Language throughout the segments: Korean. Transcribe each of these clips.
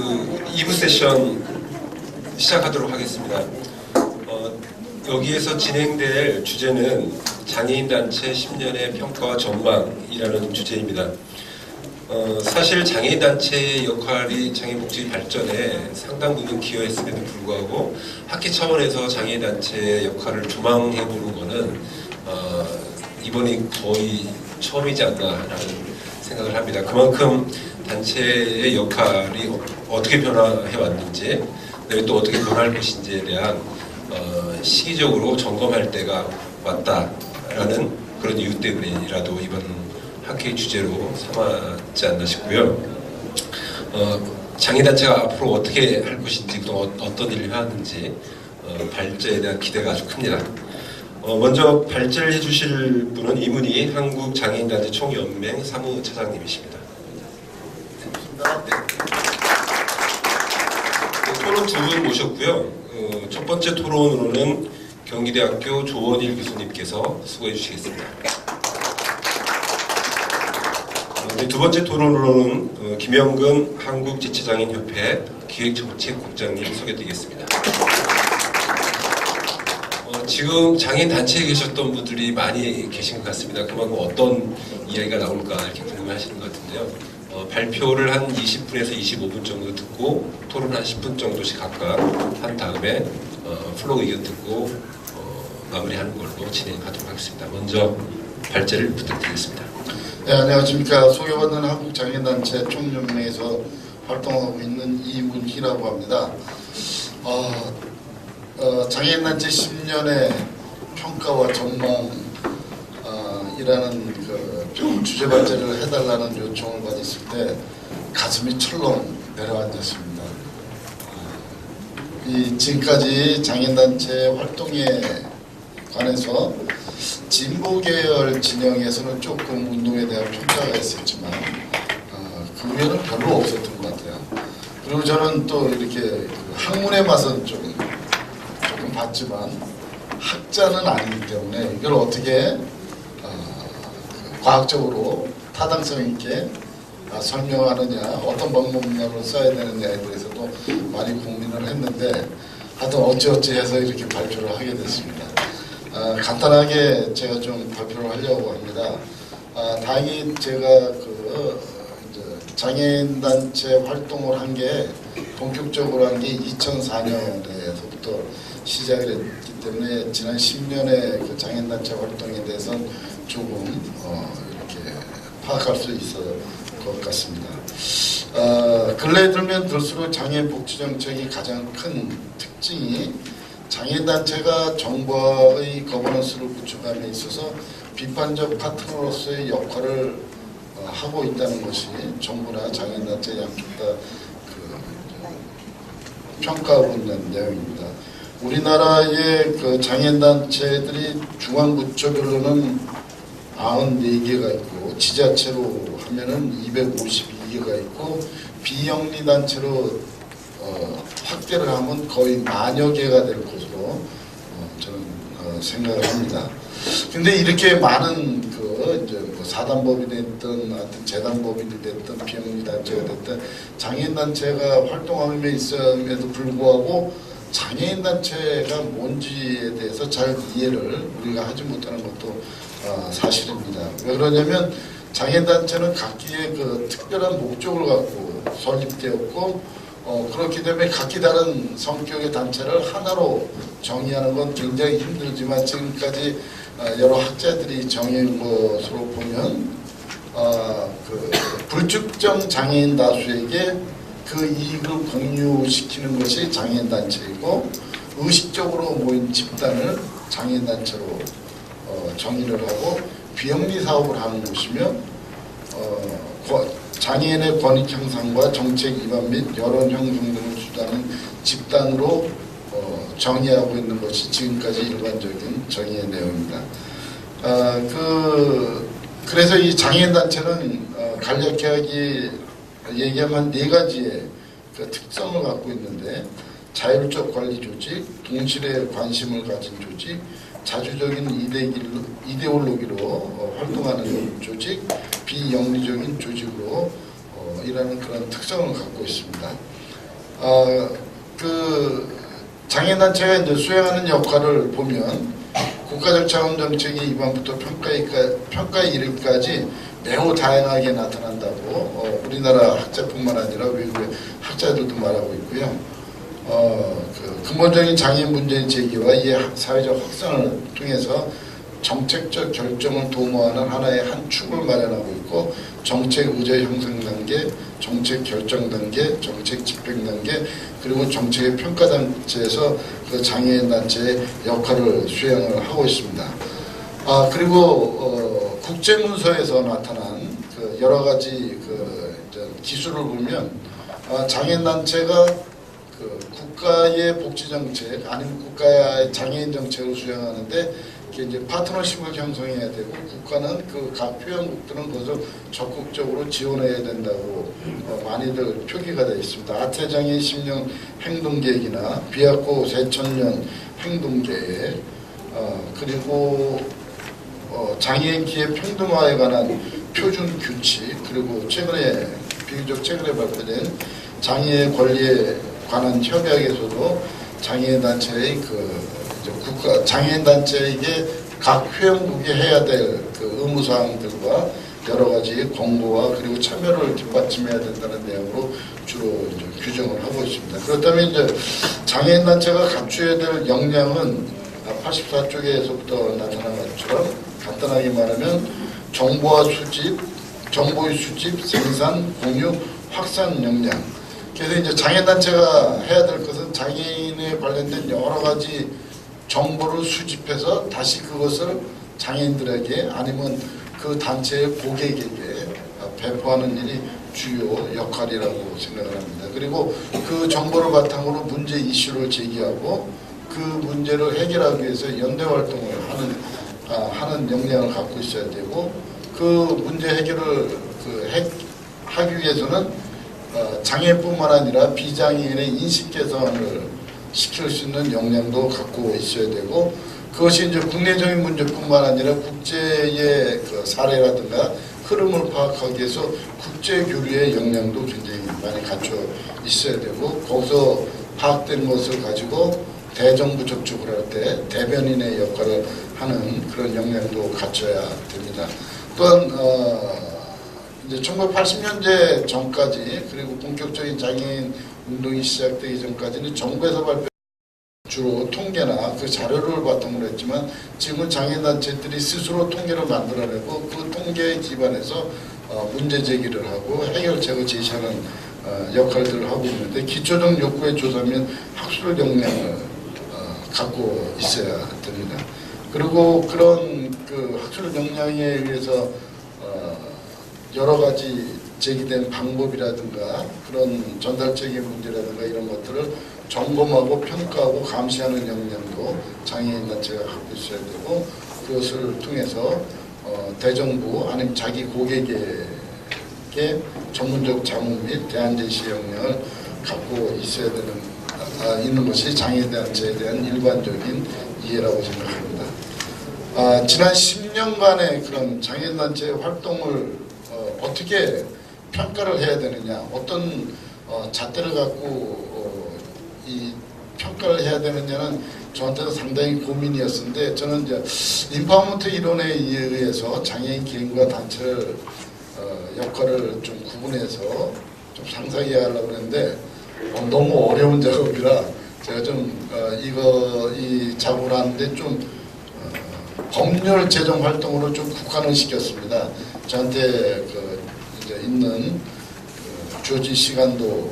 2부 세션 시작하도록 하겠습니다. 여기에서 진행될 주제는 장애인단체 10년의 평가와 전망이라는 주제입니다. 사실 장애인단체의 역할이 장애인복지 발전에 상당 부분 기여했음에도 불구하고 학회 차원에서 장애인단체의 역할을 조망해보는 것은 이번이 거의 처음이지 않나라는 생각을 합니다. 그만큼 단체의 역할이 어떻게 변화해 왔는지, 또 어떻게 변할 것인지에 대한 시기적으로 점검할 때가 왔다라는 그런 이유 때문이라도 이번 학회의 주제로 삼았지 않나 싶고요. 장애단체가 앞으로 어떻게 할 것인지, 또 어떤 일을 하는지 발제에 대한 기대가 아주 큽니다. 먼저 발제를 해주실 분은 이문희 한국장애인단체 총연맹 사무차장님이십니다. 토론 두 분 모셨고요. 첫 번째 토론으로는 경기대학교 조원일 교수님께서 수고해 주시겠습니다. 두 번째 토론으로는 김영근 한국지체장애인협회 기획정책국장님 소개드리겠습니다. 지금 장애인 단체에 계셨던 분들이 많이 계신 것 같습니다. 그만큼 어떤 이야기가 나올까 이렇게 궁금해하시는 것 같은데요. 발표를 한 20분에서 25분 정도 듣고 토론 한 10분 정도씩 각각 한 다음에 플로우 의견 듣고 마무리하는 걸로 진행하도록 하겠습니다. 먼저 발제를 부탁드리겠습니다. 네, 안녕하십니까. 소개받는 한국장애인단체 총연맹에서 활동하고 있는 이문희라고 합니다. 장애인단체 10년의 평가와 전망이라는 주제 발제를 해달라는 요청을 받았을 때 가슴이 철렁 내려앉았습니다. 지금까지 장애인단체 활동에 관해서 진보계열 진영에서는 조금 운동에 대한 평가가 있었지만 그 외에는 별로 없었던 것 같아요. 그리고 저는 또 이렇게 학문의 맛은 조금 봤지만 학자는 아니기 때문에 이걸 어떻게 과학적으로 타당성 있게 설명하느냐, 어떤 방법론을 써야 되느냐에 대해서도 많이 고민을 했는데 하여튼 어찌어찌 해서 이렇게 발표를 하게 됐습니다. 간단하게 제가 좀 발표를 하려고 합니다. 다행히 제가 장애인단체 활동을 한 게 본격적으로 한 게 2004년에서부터 시작을 했기 때문에 지난 10년의 장애인단체 활동에 대해서는 조금 이렇게 파악할 수 있을 것 같습니다. 근래에 들면 들수록 장애인복지정책이 가장 큰 특징이 장애인단체가 정부의 거버넌스를 구축함에 있어서 비판적 파트너로서의 역할을 하고 있다는 것이 정부나 장애인단체 양쪽 다 평가하고 있는 내용입니다. 우리나라의 장애인단체들이 중앙부처별로는 94개가 있고 지자체로 하면은 252개가 있고 비영리단체로 확대를 하면 거의 만여 개가 될 것으로 저는 생각을 합니다. 근데 이렇게 많은 사단법이 됐든 하여튼 재단법인이 됐든 비영리단체가 됐든 장애인단체가 활동함에 있음에도 불구하고 장애인단체가 뭔지에 대해서 잘 이해를 우리가 하지 못하는 것도 사실입니다. 왜 그러냐면 장애인단체는 각기의 특별한 목적을 갖고 설립되었고 그렇기 때문에 각기 다른 성격의 단체를 하나로 정의하는 건 굉장히 힘들지만 지금까지 여러 학자들이 정의한 것으로 보면 불특정 장애인 다수에게 그 이익을 공유시키는 것이 장애인단체이고 의식적으로 모인 집단을 장애인단체로 정의를 하고 비영리 사업을 하는 곳이며 장애인의 권익 향상과 정책 위반 및 여론 형성 등을 주도하는 집단으로 정의하고 있는 것이 지금까지 일반적인 정의의 내용입니다. 그래서 이 장애인단체는 간략하게 얘기하면 4가지의 특성을 갖고 있는데 자율적 관리 조직, 동실에 관심을 가진 조직, 자주적인 이데올로기로 활동하는 조직, 비영리적인 조직으로 일하는 그런 특성을 갖고 있습니다. 그 장애인단체가 이제 수행하는 역할을 보면 국가적 자원정책의 입안부터 평가에 이르기까지 매우 다양하게 나타난다고 우리나라 학자뿐만 아니라 외국의 학자들도 말하고 있고요. 그 근본적인 장애인 문제의 제기와 이의 사회적 확산을 통해서 정책적 결정을 도모하는 하나의 한 축을 마련하고 있고, 정책 의제 형성 단계, 정책 결정 단계, 정책 집행 단계, 그리고 정책의 평가 단체에서 그 장애인 단체의 역할을 수행을 하고 있습니다. 그리고 국제 문서에서 나타난 그 여러 가지 그 기술을 보면 장애인 단체가 그 국가의 복지 정책 아니면 국가의 장애인 정책을 수행하는데 이게 이제 파트너십을 형성해야 되고, 국가는 그 각 회원국들은 그것을 적극적으로 지원해야 된다고 많이들 표기가 되어 있습니다. 아태장애인 10년 행동계획이나 비학고 새천년 행동계획, 그리고 장애인 기회 평등화에 관한 표준 규칙, 그리고 비교적 최근에 발표된 장애인 권리에 관한 협약에서도 장애인 단체의 장애인 단체에게 각 회원국이 해야 될 그 의무사항들과 여러 가지 권고와 그리고 참여를 뒷받침해야 된다는 내용으로 주로 이제 규정을 하고 있습니다. 그렇다면 이제 장애인 단체가 갖춰야 될 역량은 84쪽에서부터 나타난 것처럼 간단하게 말하면 정보의 수집, 생산, 공유, 확산 역량. 그래서 이제 장애인 단체가 해야 될 것은 장애인에 관련된 여러 가지 정보를 수집해서 다시 그것을 장애인들에게 아니면 그 단체의 고객에게 배포하는 일이 주요 역할이라고 생각을 합니다. 그리고 그 정보를 바탕으로 문제 이슈를 제기하고 그 문제를 해결하기 위해서 연대 활동을 하는 역량을 갖고 있어야 되고, 그 문제 해결을 하기 위해서는 장애뿐만 아니라 비장애인의 인식 개선을 시킬 수 있는 역량도 갖고 있어야 되고, 그것이 이제 국내적인 문제뿐만 아니라 국제의 그 사례라든가 흐름을 파악하기 위해서 국제 교류의 역량도 굉장히 많이 갖춰 있어야 되고, 거기서 파악된 것을 가지고 대정부 접촉을 할 때 대변인의 역할을 하는 그런 역량도 갖춰야 됩니다. 또한 이제 1980년대 전까지, 그리고 본격적인 장애인 운동이 시작되기 전까지는 정부에서 발표 주로 통계나 그 자료를 바탕으로 했지만, 지금은 장애인단체들이 스스로 통계를 만들어내고 그 통계에 기반해서 문제 제기를 하고 해결책을 제시하는 역할들을 하고 있는데, 기초적 욕구의 조사면 학술 역량을 갖고 있어야 됩니다. 그리고 그런 그 학술 역량에 의해서 여러 가지 제기된 방법이라든가 그런 전달적인 문제라든가 이런 것들을 점검하고 평가하고 감시하는 역량도 장애인 단체가 갖고 있어야 되고, 그것을 통해서 대정부 아니면 자기 고객에게 전문적 자문 및 대안 제시 역량을 갖고 있는 것이 장애인 단체에 대한 일반적인 이해라고 생각합니다. 지난 10년간의 그런 장애인 단체의 활동을 어떻게 평가를 해야 되느냐, 어떤 잣대를 갖고 이 평가를 해야 되느냐는 저한테는 상당히 고민이었는데, 저는 이제 인파먼트 이론에 의해서 장애인 개인과 단체를 역할을 좀 구분해서 좀 상상해야 하려고 했는데 너무 어려운 작업이라 제가 좀 이 작업을 하는데 좀 법률 제정 활동으로 좀 국한을 시켰습니다. 저한테 이제 있는 주어진 시간도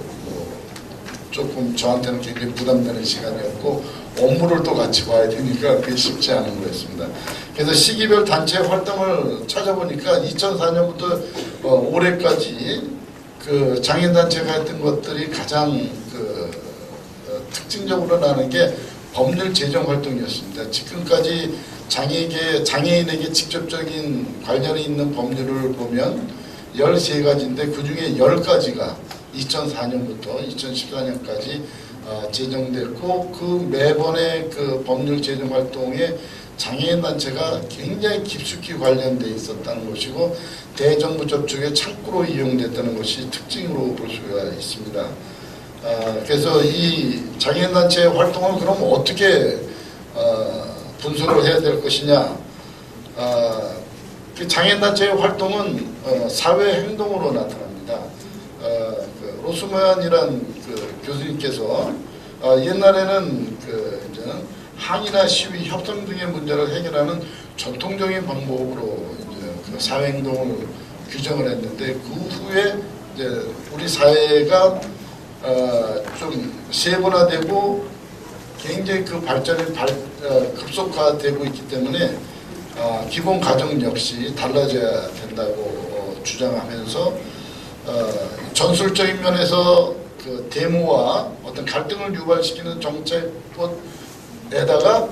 조금 저한테는 굉장히 부담되는 시간이었고, 업무를 또 같이 봐야 되니까 그게 쉽지 않은 거였습니다. 그래서 시기별 단체 활동을 찾아보니까 2004년부터 올해까지 그 장애인단체가 했던 것들이 가장 특징적으로 나는 게 법률 제정 활동이었습니다. 지금까지 장애인에게 직접적인 관련이 있는 법률을 보면 13가지인데 그 중에 10가지가 2004년부터 2014년까지 제정됐고, 그 매번의 그 법률 제정 활동에 장애인 단체가 굉장히 깊숙이 관련돼 있었다는 것이고, 대정부 접촉의 창구로 이용됐다는 것이 특징으로 볼 수가 있습니다. 그래서 이 장애인단체 활동을 그럼 어떻게 분석을 해야 될 것이냐. 그 장애인단체의 활동은 사회 행동으로 나타납니다. 그 로스모얀이란 그 교수님께서 옛날에는 이제 항의나 시위, 협상 등의 문제를 해결하는 전통적인 방법으로 이제 그 사회 행동을 규정을 했는데, 그 후에 이제 우리 사회가 좀 세분화되고 굉장히 그 발전이 급속화되고 있기 때문에 기본 가정 역시 달라져야 된다고 주장하면서 전술적인 면에서 그 데모와 어떤 갈등을 유발시키는 정책에다가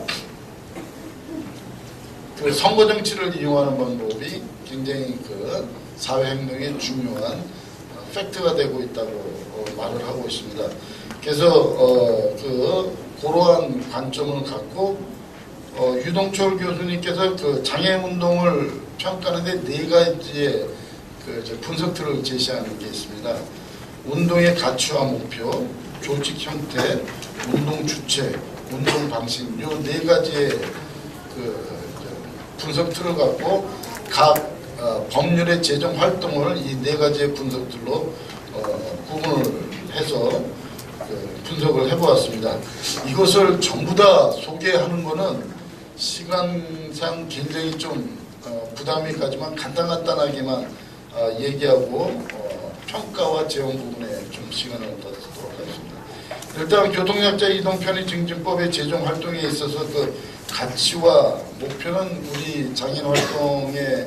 그 선거 정치를 이용하는 방법이 굉장히 그 사회 행동의 중요한 팩트가 되고 있다고 말을 하고 있습니다. 그래서 그러한 관점을 갖고 유동철 교수님께서 그 장애 운동을 평가하는데 4가지의 그 분석틀을 제시하는 게 있습니다. 운동의 가치와 목표, 조직 형태, 운동 주체, 운동 방식, 이 4가지의 그 분석틀을 갖고 각 법률의 제정 활동을 이 4가지의 분석틀로 구분을 해서 분석을 해보았습니다. 이것을 전부 다 소개하는 것은 시간상 굉장히 좀 부담이 가지만 간단하게만 얘기하고 평가와 제언 부분에 좀 시간을 더 쓰도록 하겠습니다. 일단 교통약자 이동 편의 증진법의 제정 활동에 있어서 그 가치와 목표는 우리 장애인 활동에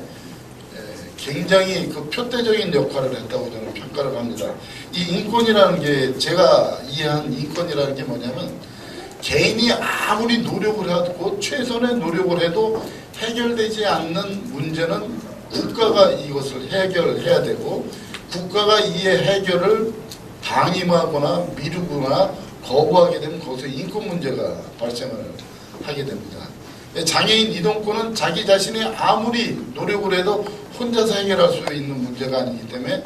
굉장히 그 표대적인 역할을 했다고 저는 평가를 합니다. 이 인권이라는 게, 제가 이해한 인권이라는 게 뭐냐면, 개인이 아무리 노력을 하고 최선의 노력을 해도 해결되지 않는 문제는 국가가 이것을 해결해야 되고, 국가가 이의 해결을 방임하거나 미루거나 거부하게 되면 거기서 인권 문제가 발생을 하게 됩니다. 장애인 이동권은 자기 자신이 아무리 노력을 해도 혼자서 해결할 수 있는 문제가 아니기 때문에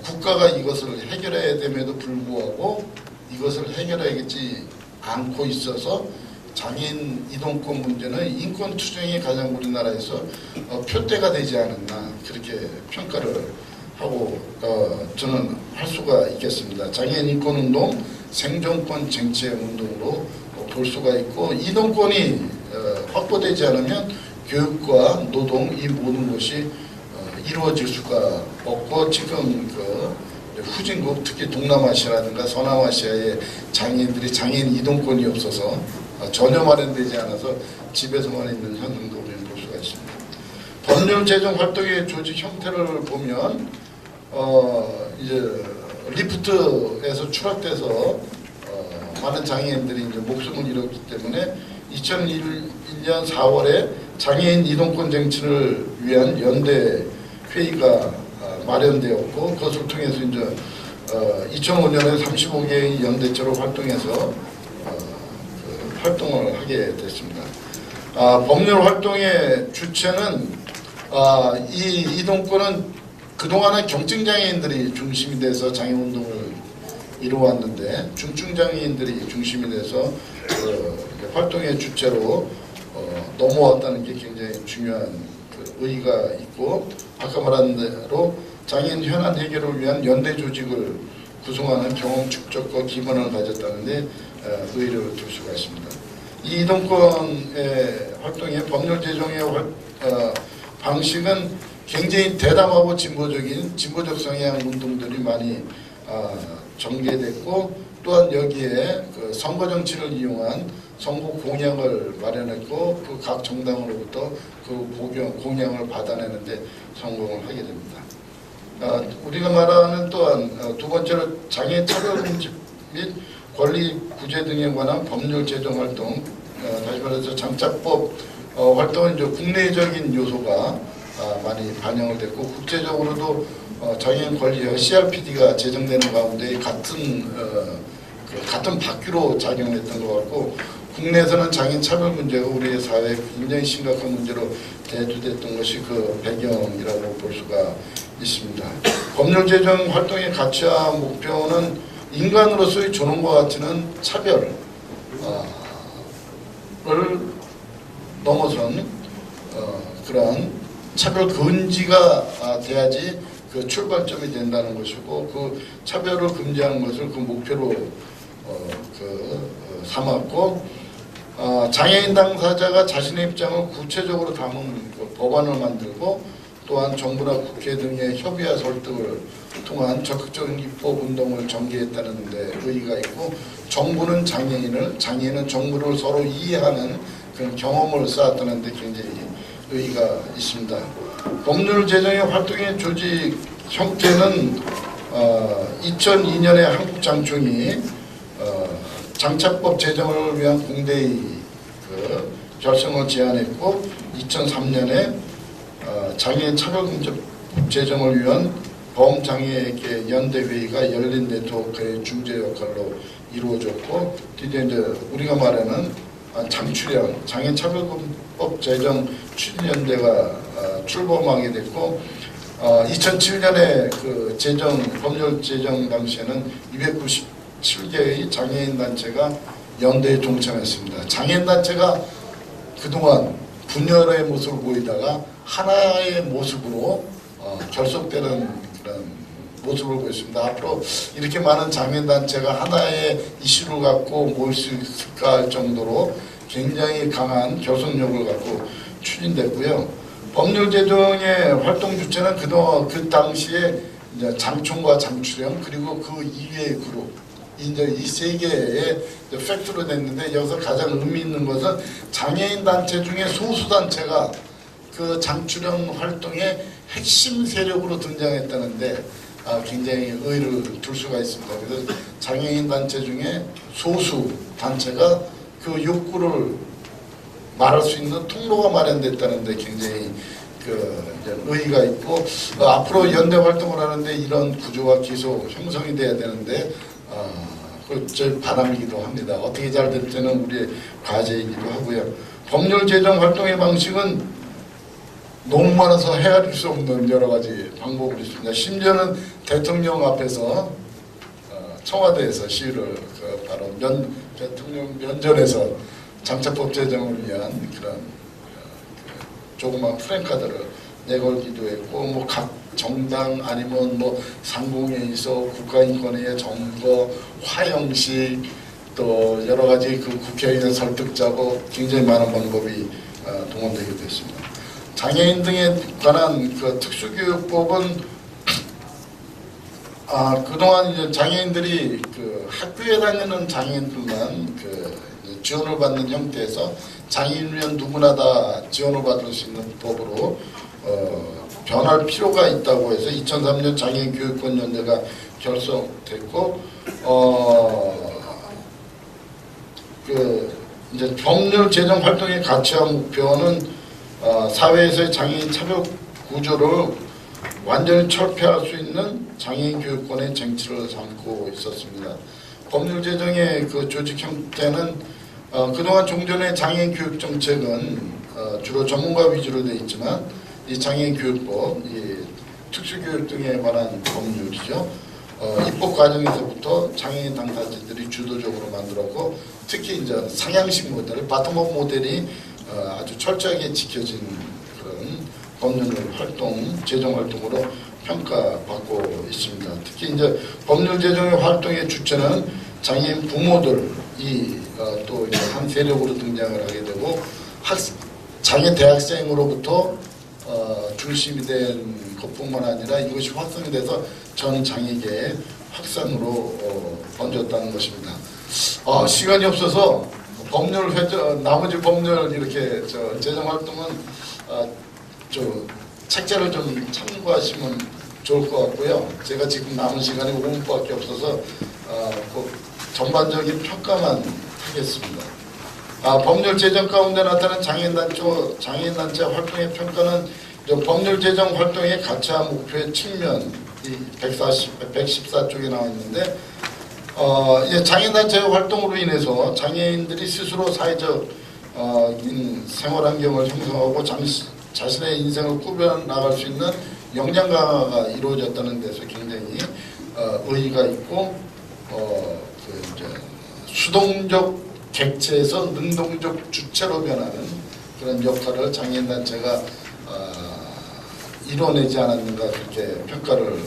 국가가 이것을 해결해야 됨에도 불구하고 이것을 해결하지 않고 있어서 장애인 이동권 문제는 인권 투쟁이 가장 우리나라에서 표대가 되지 않았나, 그렇게 평가를 하고 저는 할 수가 있겠습니다. 장애인 인권 운동, 생존권 쟁취의 운동으로 볼 수가 있고, 이동권이 확보되지 않으면 교육과 노동, 이 모든 것이 이루어질 수가 없고, 지금 그 후진국, 특히 동남아시아라든가 서남아시아의 장애인들이 장애인 이동권이 없어서 전혀 마련되지 않아서 집에서만 있는 현상도 우리는 볼 수가 있습니다. 법률 제정 활동의 조직 형태를 보면 이제 리프트에서 추락돼서 많은 장애인들이 이제 목숨을 잃었기 때문에 2001년 4월에 장애인 이동권 쟁취를 위한 연대 회의가 마련되었고, 그것을 통해서 이제 2005년에 35개의 연대체로 활동해서 활동을 하게 됐습니다. 법률 활동의 주체는 이 이동권은 그동안은 경증장애인들이 중심이 돼서 장애운동을 이루어왔는데, 중증장애인들이 중심이 돼서 활동의 주체로 넘어왔다는 게 굉장히 중요한 의의가 있고, 아까 말한 대로 장애인 현안 해결을 위한 연대 조직을 구성하는 경험 축적과 기반을 가졌다는 데 의의를 둘 수가 있습니다. 이 이동권의 활동의 법률 제정의 방식은 굉장히 대담하고 진보적 성향 운동들이 많이 전개됐고, 또한 여기에 그 선거 정치를 이용한 선거 공약을 마련했고, 그 각 정당으로부터 그 공약을 받아내는데 성공을 하게 됩니다. 우리가 말하는 또한 두 번째로 장애 차별 금지 및 권리 구제 등에 관한 법률 제정 활동, 다시 말해서 장차법 활동은 이제 국내적인 요소가 많이 반영을 됐고, 국제적으로도 장애인 권리 CRPD가 제정되는 가운데 같은 바퀴로 작용했던 것 같고, 국내에서는 장애인 차별 문제가 우리의 사회에 굉장히 심각한 문제로 대두됐던 것이 그 배경이라고 볼 수가 있습니다. 법률 제정 활동의 가치와 목표는 인간으로서의 존엄과 가치는 차별을 넘어선 그런 차별 금지가 돼야지 그 출발점이 된다는 것이고, 그 차별을 금지하는 것을 그 목표로 삼았고, 장애인 당사자가 자신의 입장을 구체적으로 담은 그 법안을 만들고, 또한 정부나 국회 등의 협의와 설득을 통한 적극적인 입법 운동을 전개했다는 데 의의가 있고, 정부는 장애인은 정부를 서로 이해하는 그런 경험을 쌓았다는 데 굉장히 의의가 있습니다. 법률 제정의 활동의 조직 형태는 2002년에 한국장충이 장차법 제정을 위한 공대의 결성을 제안했고, 2003년에 장애인 차별금지법 제정을 위한 범장애계 연대회의가 열린 네트워크의 중재 역할로 이루어졌고, 드디어 이제 우리가 말하는 장출연 장애인 차별금지법 제정 추진연대가 출범하게 됐고, 2007년에 그 법률 제정 당시에는 297개의 장애인 단체가 연대에 동참했습니다. 장애인 단체가 그동안 분열의 모습을 보이다가 하나의 모습으로 결속되는 그런 모습을 보였습니다. 앞으로 이렇게 많은 장애인 단체가 하나의 이슈를 갖고 모일 수 있을까 할 정도로 굉장히 강한 결속력을 갖고 추진됐고요. 법률 제정의 활동 주체는 그동안 그 당시에 이제 장총과 장출형 그리고 그 이외의 그룹, 이제 이 세 개의 팩트로 됐는데, 여기서 가장 의미 있는 것은 장애인 단체 중에 소수 단체가 그 장출형 활동의 핵심 세력으로 등장했다는데 굉장히 의의를 둘 수가 있습니다. 그래서 장애인 단체 중에 소수 단체가 그 욕구를 말할 수 있는 통로가 마련됐다는데 굉장히 의의가 있고, 앞으로 연대 활동을 하는데 이런 구조가 계속 형성이 돼야 되는데 저 바람이기도 합니다. 어떻게 잘 될지는 우리의 과제이기도 하고요. 법률 제정 활동의 방식은 너무 많아서 헤아릴 수 없는 여러 가지 방법이 있습니다. 심지어는 대통령 앞에서 청와대에서 시위를 바로 대통령 면전에서 장차법 제정을 위한 그런 조그만 프랭카드를 내걸기도 했고, 뭐 각 정당 아니면 뭐 상공회의소, 국가인권위의 점거, 화형식, 또 여러 가지 그 국회의원 설득 작업, 굉장히 많은 방법이 동원되기도 했습니다. 장애인 등에 관한 그 특수교육법은 그동안 이제 장애인들이 그 학교에 다니는 장애인들만 지원을 받는 형태에서 장애인이면 누구나 다 지원을 받을 수 있는 법으로 변할 필요가 있다고 해서 2003년 장애인 교육권 연대가 결성됐고, 이제 법률 제정 활동의 가치와 목표는 사회에서의 장애인 차별 구조를 완전히 철폐할 수 있는 장애인 교육권의 쟁취를 삼고 있었습니다. 법률 제정의 그 조직 형태는 그동안 종전의 장애인 교육 정책은 주로 전문가 위주로 되어 있지만, 이 장애인 교육법, 이 특수교육 등에 관한 법률이죠. 입법 과정에서부터 장애인 당사자들이 주도적으로 만들었고, 특히 이제 상향식 모델, 바텀업 모델이 아주 철저하게 지켜진 그런 법률 활동, 제정 활동으로 평가받고 있습니다. 특히 이제 법률 제정의 활동의 주체는 장애인 부모들이 또 한 세력으로 등장을 하게 되고, 장애 대학생으로부터 중심이 된 것뿐만 아니라 이것이 확산이 돼서 전 장애계의 확산으로 번졌다는 것입니다. 시간이 없어서 나머지 법률 이렇게 제정 활동은 책자를 좀 참고하시면 좋을 것 같고요. 제가 지금 남은 시간이 5분밖에 없어서 전반적인 평가만 하겠습니다. 법률 제정 가운데 나타난 장애인단체 활동의 평가는 법률 제정 활동의 가치와 목표의 측면, 114쪽에 나와 있는데, 장애인단체의 활동으로 인해서 장애인들이 스스로 사회적 생활 환경을 형성하고 자신의 인생을 꾸며나갈 수 있는 역량 강화가 이루어졌다는 데서 굉장히 의의가 있고, 이제 수동적 객체에서 능동적 주체로 변하는 그런 역할을 장애인단체가 이뤄내지 않았는가 그렇게 평가를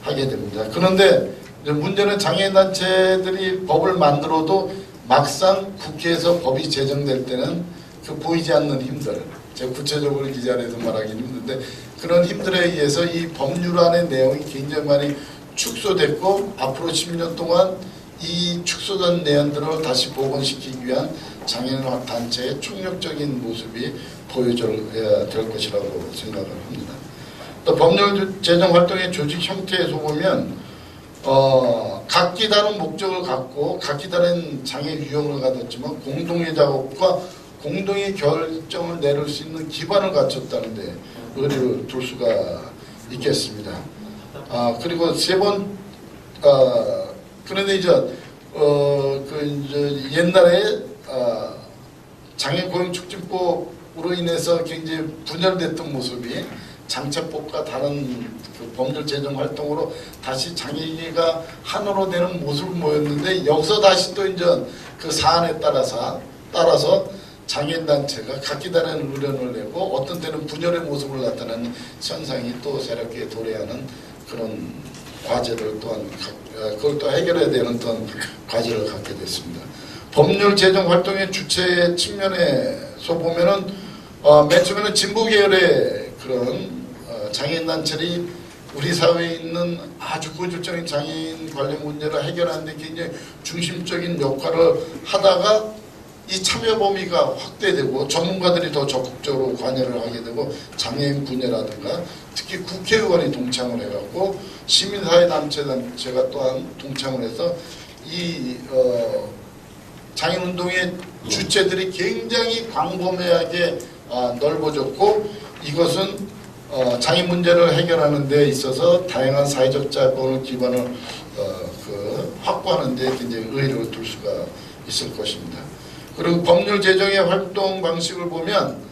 하게 됩니다. 그런데 문제는 장애인단체들이 법을 만들어도 막상 국회에서 법이 제정될 때는 그 보이지 않는 힘들, 제가 구체적으로 이 자리에서 말하기는 힘든데 그런 힘들에 의해서 이 법률안의 내용이 굉장히 많이 축소됐고 앞으로 10년 동안 이 축소된 내용들을 다시 복원시키기 위한 장애인 단체의 총력적인 모습이 보여져야 될 것이라고 생각을 합니다. 또 법률 제정 활동의 조직 형태에서 보면 각기 다른 목적을 갖고 각기 다른 장애 유형을 가졌지만 공동의 작업과 공동의 결정을 내릴 수 있는 기반을 갖췄다는데 의의를 둘 수가 있겠습니다. 그리고 그런데 이제 옛날에 장애고용촉진법으로 인해서 굉장히 분열됐던 모습이 장차법과 다른 그 법률 제정 활동으로 다시 장애인이가 하나로 되는 모습을 보였는데 여기서 다시 또 이제 그 사안에 따라서 장애인 단체가 각기 다른 의견을 내고 어떤 때는 분열의 모습을 나타내는 현상이 또 새롭게 도래하는 그런 과제를 또한 그걸 또 해결해야 되는 어떤 과제를 갖게 됐습니다. 법률 제정 활동의 주체 측면에서 보면은 맨 처음에는 진보 계열의 그런 장애인 단체들이 우리 사회에 있는 아주 고질적인 장애인 관련 문제를 해결하는 데 굉장히 중심적인 역할을 하다가 이 참여 범위가 확대되고 전문가들이 더 적극적으로 관여를 하게 되고 장애인 분야라든가 특히 국회의원이 동참을 해갖고 시민사회단체가 또한 동참을 해서 이 장애인운동의 주체들이 굉장히 광범위하게 넓어졌고 이것은 장애인 문제를 해결하는 데 있어서 다양한 사회적 자본을 기반을 확보하는 데 굉장히 의의를 둘 수가 있을 것입니다. 그리고 법률 제정의 활동 방식을 보면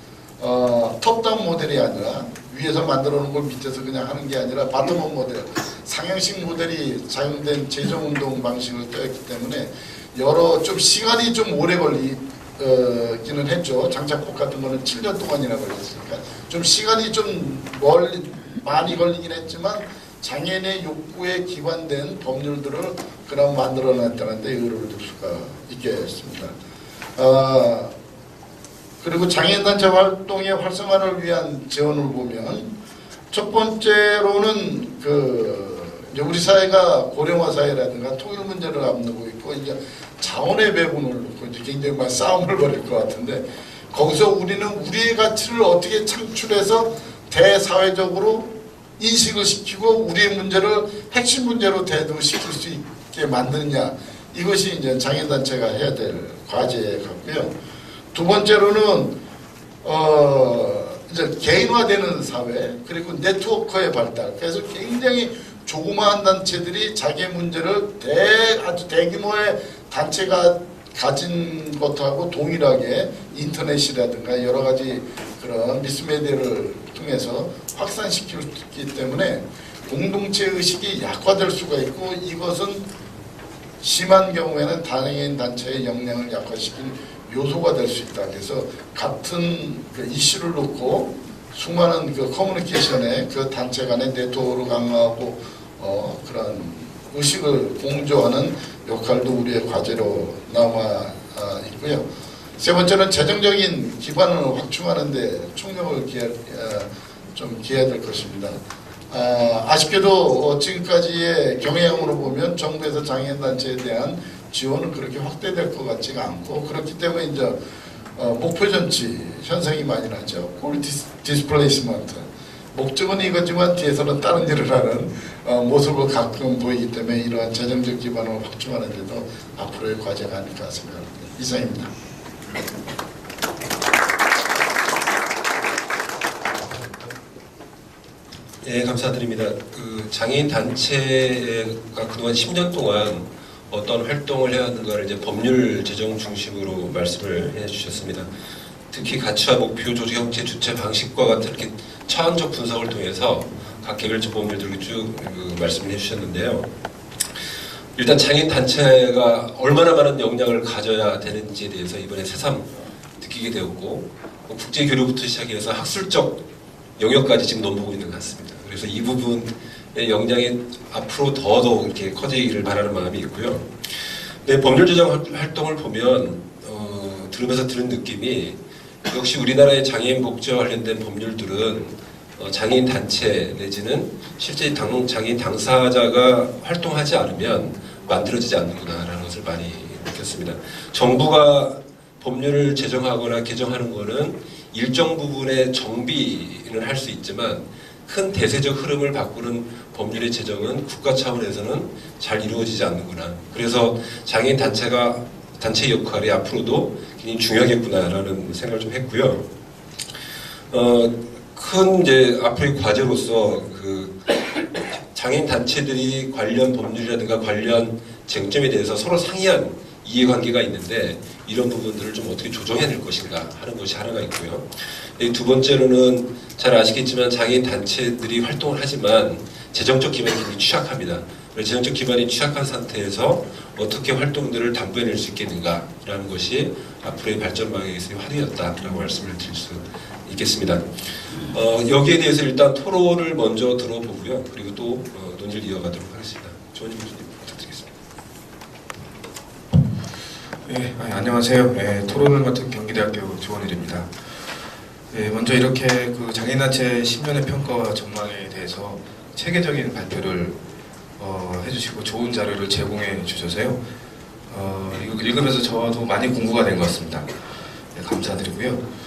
톱다운 모델이 아니라 위에서 만들어 놓은 걸 밑에서 그냥 하는 게 아니라 바텀업 모델, 상향식 모델이 사용된 제정운동 방식을 떠였기 때문에 좀 시간이 좀 오래 걸리기는 했죠. 장착법 같은 거는 7년 동안이나 걸렸으니까 좀 시간이 좀 많이 걸리긴 했지만 장애인의 욕구에 기반된 법률들을 그럼 만들어냈다는 데 의의를 둘 수가 있겠습니다. 그리고 장애인단체 활동의 활성화를 위한 제언을 보면 첫 번째로는 우리 사회가 고령화 사회라든가 통일 문제를 앞두고 있고 이제 자원의 배분을 놓고 이제 굉장히 많이 싸움을 벌일 것 같은데 거기서 우리는 우리의 가치를 어떻게 창출해서 대사회적으로 인식을 시키고 우리의 문제를 핵심 문제로 대두시킬 수 있게 만드느냐 이것이 이제 장애인단체가 해야 될 과제 같고요. 두 번째로는 이제 개인화되는 사회 그리고 네트워크의 발달. 그래서 굉장히 조그마한 단체들이 자기 문제를 아주 대규모의 단체가 가진 것하고 동일하게 인터넷이라든가 여러 가지 그런 미스메디어를 통해서 확산시키기 때문에 공동체 의식이 약화될 수가 있고 이것은 심한 경우에는 다른 단체의 역량을 약화시킨 요소가 될 수 있다. 그래서 같은 이슈를 놓고 수많은 커뮤니케이션에 단체 간의 네트워크를 강화하고 그런 의식을 공조하는 역할도 우리의 과제로 남아 있고요. 세 번째는 재정적인 기반을 확충하는 데 총력을 기해야 될 것입니다. 아쉽게도 지금까지의 경향으로 보면 정부에서 장애인단체에 대한 지원은 그렇게 확대될 것 같지가 않고 그렇기 때문에 이제 목표 전치 현상이 많이 나죠. 골 디스플레이스먼트. 목적은 이거지만 뒤에서는 다른 일을 하는 모습을 가끔 보이기 때문에 이러한 재정적 기반을 확충하는 데도 앞으로의 과제가 아닐까 생각합니다. 이상입니다. 예, 감사드립니다. 장애인 단체가 그동안 10년 동안 어떤 활동을 해왔는가를 이제 법률 제정 중심으로 말씀을 해주셨습니다. 특히 가치와 목표, 조직 형태, 주체 방식과 같은 이렇게 차원적 분석을 통해서 각 개별적 법률들을 쭉 말씀을 해주셨는데요. 일단 장애인 단체가 얼마나 많은 역량을 가져야 되는지에 대해서 이번에 새삼 느끼게 되었고 국제 교류부터 시작해서 학술적 영역까지 지금 넘보고 있는 것 같습니다. 그래서 이 부분의 역량이 앞으로 더더욱 이렇게 커지기를 바라는 마음이 있고요. 네, 법률 제정 활동을 보면 들으면서 드는 느낌이 역시 우리나라의 장애인 복지와 관련된 법률들은 장애인 단체 내지는 실제 장애인 당사자가 활동하지 않으면 만들어지지 않는구나라는 것을 많이 느꼈습니다. 정부가 법률을 제정하거나 개정하는 것은 일정 부분의 정비는 할 수 있지만 큰 대세적 흐름을 바꾸는 법률의 제정은 국가 차원에서는 잘 이루어지지 않는구나. 그래서 장애인 단체 역할이 앞으로도 굉장히 중요하겠구나라는 생각을 좀 했고요. 큰 이제 앞으로의 과제로서 그 장애인 단체들이 관련 법률이라든가 관련 쟁점에 대해서 서로 상이한 이해관계가 있는데 이런 부분들을 좀 어떻게 조정해낼 것인가 하는 것이 하나가 있고요. 두 번째로는 잘 아시겠지만 장애인 단체들이 활동을 하지만 재정적 기반이 굉장히 취약합니다. 재정적 기반이 취약한 상태에서 어떻게 활동들을 담보해낼 수 있겠는가라는 것이 앞으로의 발전 방향에서의 화두였다라고 말씀을 드릴 수 있겠습니다. 여기에 대해서 일단 토론을 먼저 들어보고요. 그리고 또 논의를 이어가도록 하겠습니다. 조원진 교수님 부탁드리겠습니다. 네, 안녕하세요. 토론을 맡은 경기대학교 조원일입니다. 먼저 이렇게 그 장애인단체 10년의 평가와 전망에 대해서 체계적인 발표를 해주시고 좋은 자료를 제공해 주셔서요. 이거 읽으면서 저도 많이 공부가 된 것 같습니다. 네, 감사드리고요.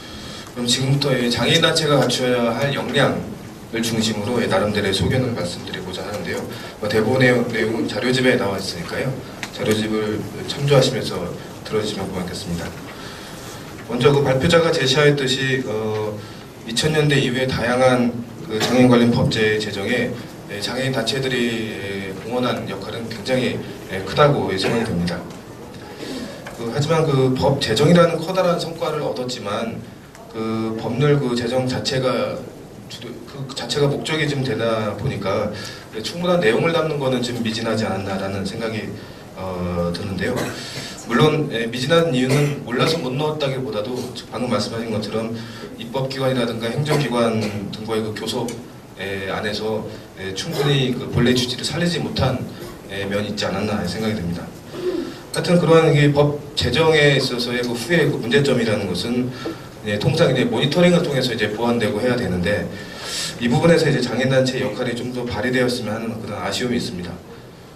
그럼 지금부터 장애인단체가 갖춰야 할 역량을 중심으로 나름대로의 소견을 말씀드리고자 하는데요. 대본의 내용은 자료집에 나와 있으니까요. 자료집을 참조하시면서 들어주시면 고맙겠습니다. 먼저 그 발표자가 제시하였듯이 2000년대 이후에 다양한 그 장애인 관련 법제 제정에 장애인 단체들이 공헌한 역할은 굉장히 크다고 생각이 됩니다. 하지만 그 법 제정이라는 커다란 성과를 얻었지만 그 법률 그 제정 자체가 목적이 좀 되다 보니까 충분한 내용을 담는 거는 좀 미진하지 않았나라는 생각이 드는데요. 물론 미진한 이유는 몰라서 못 넣었다기보다도 방금 말씀하신 것처럼 입법기관이라든가 행정기관 등과의 그 교섭 안에서 충분히 그 본래 취지를 살리지 못한 면이 있지 않았나 생각이 됩니다. 하여튼 그러한 법 제정에 있어서의 그 후에 그 문제점이라는 것은 통상 이제 모니터링을 통해서 이제 보완되고 해야 되는데 이 부분에서 이제 장애인단체 역할이 좀 더 발휘되었으면 하는 그런 아쉬움이 있습니다.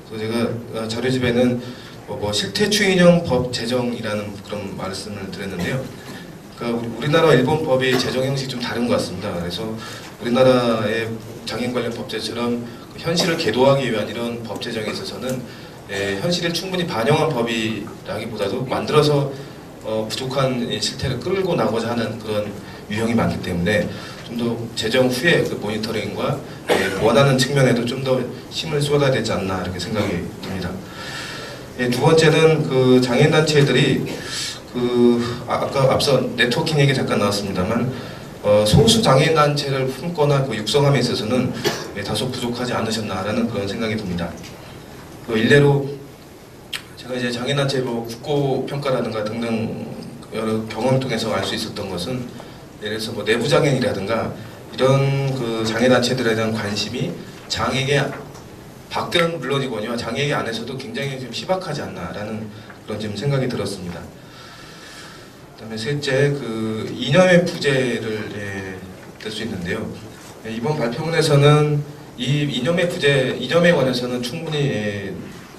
그래서 제가 자료집에는 실태추인형 법 제정이라는 그런 말씀을 드렸는데요. 그러니까 우리나라와 일본 법의 제정 형식이 좀 다른 것 같습니다. 그래서 우리나라의 장애인 관련 법제처럼 현실을 계도하기 위한 이런 법 제정에 있어서는 현실을 충분히 반영한 법이라기보다도 만들어서 부족한 실태를 끌고 나고자 하는 그런 유형이 많기 때문에 좀 더 제정 후에 그 모니터링과 보완하는 측면에도 좀 더 힘을 쏟아야 되지 않나 이렇게 생각이 듭니다. 두 번째는 그 장애인 단체들이 아까 앞서 네트워킹 얘기 잠깐 나왔습니다만 소수 장애인 단체를 품거나 그 육성함에 있어서는 다소 부족하지 않으셨나라는 그런 생각이 듭니다. 일례로 제가 이제 장애인 단체 국고 평가라든가 등등 여러 경험을 통해서 알 수 있었던 것은 예를 들어서 내부 장애인이라든가 이런 그 장애 단체들에 대한 관심이 장애계 밖은 물론이거니와 장애계 안에서도 굉장히 좀 희박하지 않나라는 그런 좀 생각이 들었습니다. 그다음에 셋째 그 이념의 부재를 들 수 있는데요. 이번 발표문에서는 이 이념에 관해서는 충분히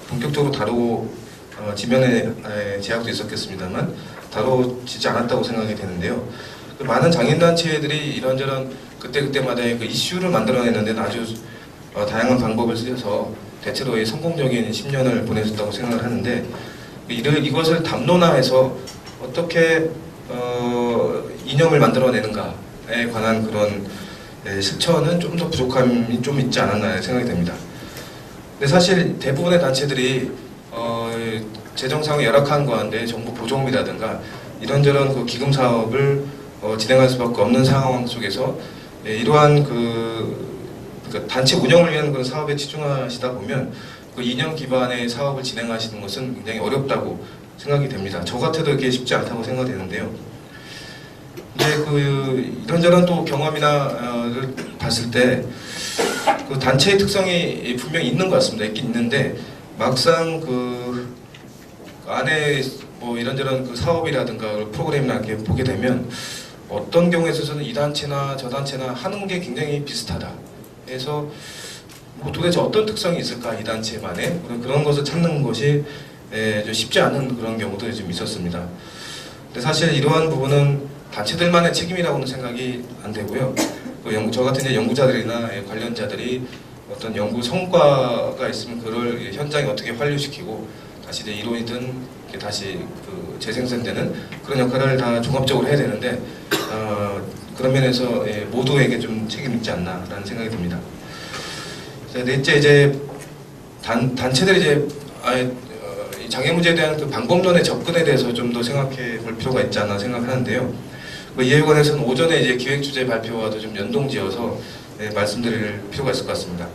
본격적으로 다루고 지면에 제약도 있었겠습니다만 다루지지 않았다고 생각이 되는데요. 많은 장애인단체들이 이런저런 그때그때마다의 그 이슈를 만들어내는 데는 아주 다양한 방법을 쓰셔서 대체로 성공적인 10년을 보내셨다고 생각을 하는데 이것을 담론화해서 어떻게 이념을 만들어내는가에 관한 그런 실천은 좀 더 부족함이 좀 있지 않았나 생각이 됩니다. 근데 사실 대부분의 단체들이 재정상이 열악한 가운데 정부 보조금이라든가 이런저런 그 기금 사업을 진행할 수밖에 없는 상황 속에서 이러한 그 단체 운영을 위한 그런 사업에 치중하시다 보면 그 이념 기반의 사업을 진행하시는 것은 굉장히 어렵다고 생각이 됩니다. 저 같아도 그게 쉽지 않다고 생각되는데요. 근데 그 이런저런 또 경험이나를 봤을 때 그 단체의 특성이 분명히 있는 것 같습니다. 있긴 있는데 막상 그 안에 뭐 이런저런 그 사업이라든가 프로그램이나 이렇게 보게 되면 어떤 경우에 있어서는 이 단체나 저 단체나 하는 게 굉장히 비슷하다. 그래서 뭐 도대체 어떤 특성이 있을까 이 단체만의 그런 것을 찾는 것이 좀 쉽지 않은 그런 경우도 좀 있었습니다. 근데 사실 이러한 부분은 단체들만의 책임이라고는 생각이 안 되고요. 저 같은 이제 연구자들이나 관련자들이 어떤 연구 성과가 있으면 그걸 현장에 어떻게 환류시키고 다시 이제 이론이든 다시 그 재생산되는 그런 역할을 다 종합적으로 해야 되는데 그런 면에서 모두에게 좀 책임이 있지 않나라는 생각이 듭니다. 넷째 이제 단체들이 이제 이 장애 문제에 대한 그 방법론의 접근에 대해서 좀 더 생각해 볼 필요가 있지 않나 생각하는데요. 이에 관해서는 오전에 이제 기획 주제 발표와도 좀 연동지어서 말씀드릴 필요가 있을 것 같습니다.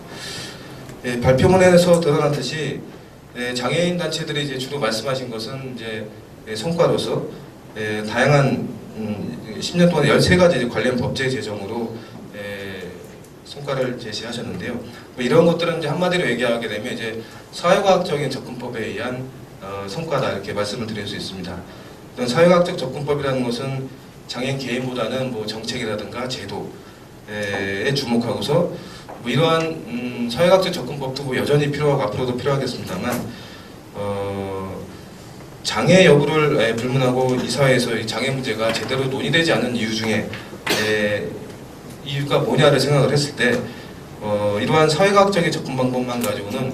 발표문에서 드러났듯이 장애인 단체들이 이제 주로 말씀하신 것은 이제 성과로서 다양한 10년 동안 13가지 관련 법제 제정으로 성과를 제시하셨는데요. 이런 것들은 이제 한마디로 얘기하게 되면 이제 사회과학적인 접근법에 의한 성과다 이렇게 말씀을 드릴 수 있습니다. 어떤 사회과학적 접근법이라는 것은 장애인 개인보다는 뭐 정책이라든가 제도에 주목하고서 뭐 이러한 사회과학적 접근법도 뭐 여전히 필요하고 앞으로도 필요하겠습니다만 장애 여부를 불문하고 이 사회에서 이 장애 문제가 제대로 논의되지 않는 이유 중에 이유가 뭐냐를 생각을 했을 때 이러한 사회과학적인 접근 방법만 가지고는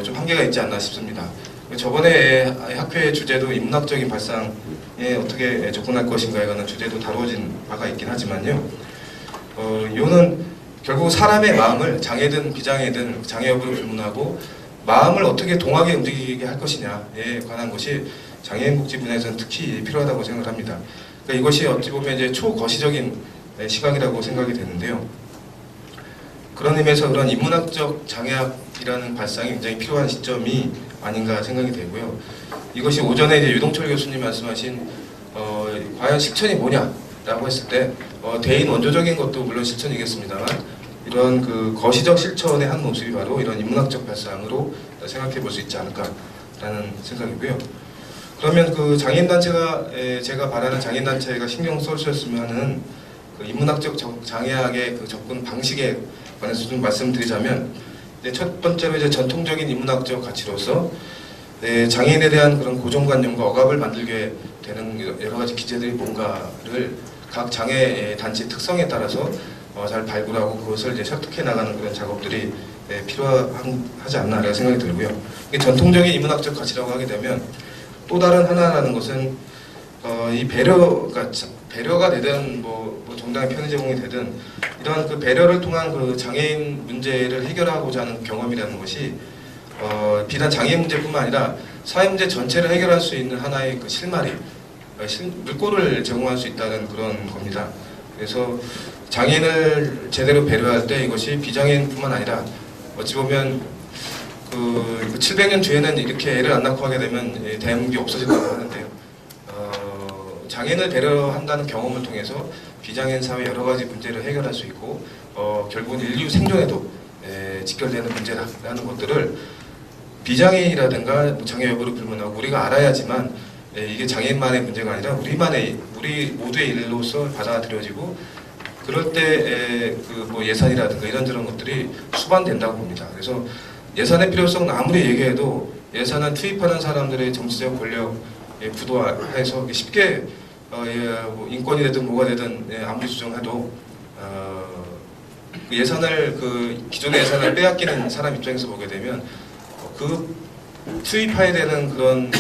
좀 한계가 있지 않나 싶습니다. 저번에 학회의 주제도 인문학적인 발상에 어떻게 접근할 것인가에 관한 주제도 다루어진 바가 있긴 하지만요. 이거는 결국 사람의 마음을 장애든 비장애든 장애 여부를 불문하고 마음을 어떻게 동하게 움직이게 할 것이냐에 관한 것이 장애인 복지 분야에서는 특히 필요하다고 생각을 합니다. 그러니까 이것이 어찌 보면 이제 초거시적인 시각이라고 생각이 되는데요. 그런 의미에서 그런 인문학적 장애학이라는 발상이 굉장히 필요한 시점이 아닌가 생각이 되고요. 이것이 오전에 이제 유동철 교수님 말씀하신 과연 실천이 뭐냐라고 했을 때 대인 원조적인 것도 물론 실천이겠습니다만 이런 그 거시적 실천의 한 모습이 바로 이런 인문학적 발상으로 생각해 볼 수 있지 않을까라는 생각이고요. 그러면 그 장애인단체가 제가 바라는 장애인단체가 신경 써주셨으면 하는 그 인문학적 장애학의 그 접근 방식에 관해서 좀 말씀드리자면 이제 첫 번째로 이제 전통적인 인문학적 가치로서 장애인에 대한 그런 고정관념과 억압을 만들게 되는 여러 가지 기제들이 뭔가를 각 장애 단체 특성에 따라서 잘 발굴하고 그것을 이제 설득해 나가는 그런 작업들이 필요하지 않나라는 생각이 들고요. 전통적인 인문학적 가치라고 하게 되면 또 다른 하나라는 것은 이 배려가 되든 뭐 정당의 편의 제공이 되든 이러한 그 배려를 통한 그 장애인 문제를 해결하고자 하는 경험이라는 것이 비단 장애인 문제뿐만 아니라 사회 문제 전체를 해결할 수 있는 하나의 그 실마리, 물꼬를 제공할 수 있다는 그런 겁니다. 그래서 장애인을 제대로 배려할 때 이것이 비장애인뿐만 아니라 어찌 보면 그 700년 뒤에는 이렇게 애를 안 낳고 하게 되면 대한민국이 없어진다고 하는데요. 장애인을 배려한다는 경험을 통해서 비장애인 사회 여러 가지 문제를 해결할 수 있고 결국은 인류 생존에도 직결되는 문제라는 것들을 비장애인이라든가 장애 여부를 불문하고 우리가 알아야지만 이게 장애인만의 문제가 아니라 우리 모두의 일로서 받아들여지고 그럴 때 그 뭐 예산이라든가 이런저런 것들이 수반된다고 봅니다. 그래서 예산의 필요성은 아무리 얘기해도 예산은 투입하는 사람들의 정치적 권력 부도하에서 쉽게 뭐 인권이 되든 뭐가 되든 아무리 주장해도 그 예산을 그 기존의 예산을 빼앗기는 사람 입장에서 보게 되면 그 투입해야 되는 그런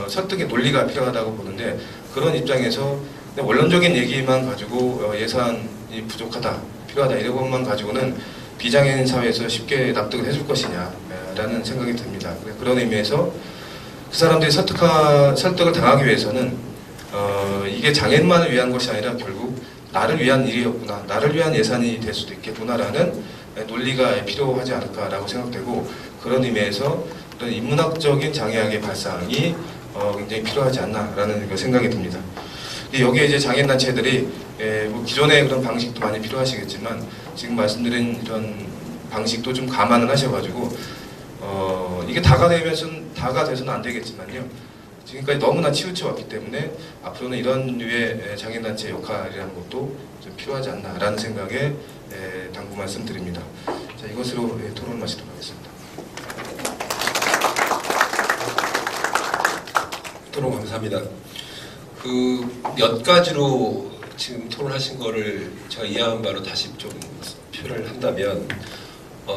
설득의 논리가 필요하다고 보는데 그런 입장에서 원론적인 얘기만 가지고 예산이 부족하다, 필요하다 이런 것만 가지고는 비장애인 사회에서 쉽게 납득을 해줄 것이냐라는 생각이 듭니다. 그런 의미에서 그 사람들이 설득을 당하기 위해서는 이게 장애인만을 위한 것이 아니라 결국 나를 위한 일이었구나, 나를 위한 예산이 될 수도 있겠구나라는 논리가 필요하지 않을까라고 생각되고 그런 의미에서 어떤 인문학적인 장애학의 발상이 굉장히 필요하지 않나라는 생각이 듭니다. 여기에 이제 장애인단체들이 뭐 기존의 그런 방식도 많이 필요하시겠지만 지금 말씀드린 이런 방식도 좀 감안을 하셔가지고 이게 다가 돼서는 안 되겠지만요. 지금까지 너무나 치우쳐 왔기 때문에 앞으로는 이런 류의 장애인단체 역할이라는 것도 좀 필요하지 않나라는 생각에 당부 말씀드립니다. 자, 이것으로 토론을 마치도록 하겠습니다. 토론 감사합니다. 그 몇 가지로 지금 토론하신 거를 제가 이해한 바로 다시 좀 표현을 한다면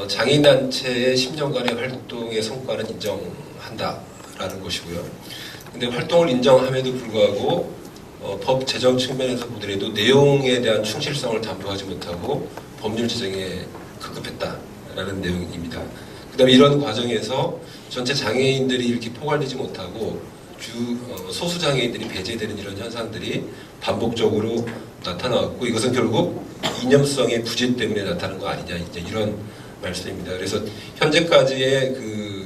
장애인단체의 10년간의 활동의 성과는 인정한다라는 것이고요. 근데 활동을 인정함에도 불구하고 법 제정 측면에서 보더라도 내용에 대한 충실성을 담보하지 못하고 법률 제정에 급급했다라는 내용입니다. 그 다음에 이런 과정에서 전체 장애인들이 이렇게 포괄되지 못하고 소수 장애인들이 배제되는 이런 현상들이 반복적으로 나타나왔고 이것은 결국 이념성의 부재 때문에 나타나는 거 아니냐 이제 이런 말씀입니다. 그래서 현재까지의 그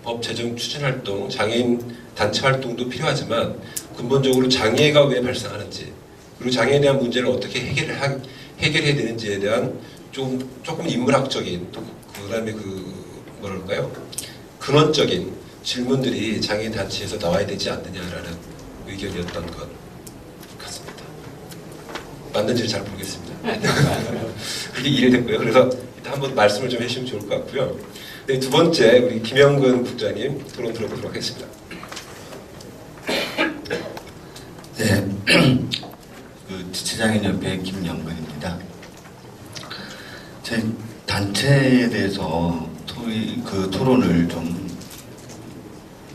법 제정 추진 활동, 장애인 단체 활동도 필요하지만 근본적으로 장애가 왜 발생하는지 그리고 장애에 대한 문제를 어떻게 해결해야 되는지에 대한 조금 인문학적인 또 그다음에 뭐랄까요 근원적인 질문들이 장애인 단체에서 나와야 되지 않느냐라는 의견이었던 것 같습니다. 맞는지를 잘 모르겠습니다. 그게 이해됐고요. 그래서 일단 한번 말씀을 좀 해주시면 좋을 것 같고요. 네, 두 번째 우리 김영근 국장님 토론 들어보도록 하겠습니다. 네, 지체장애인협회 김영근입니다. 제 단체에 대해서 토론을 좀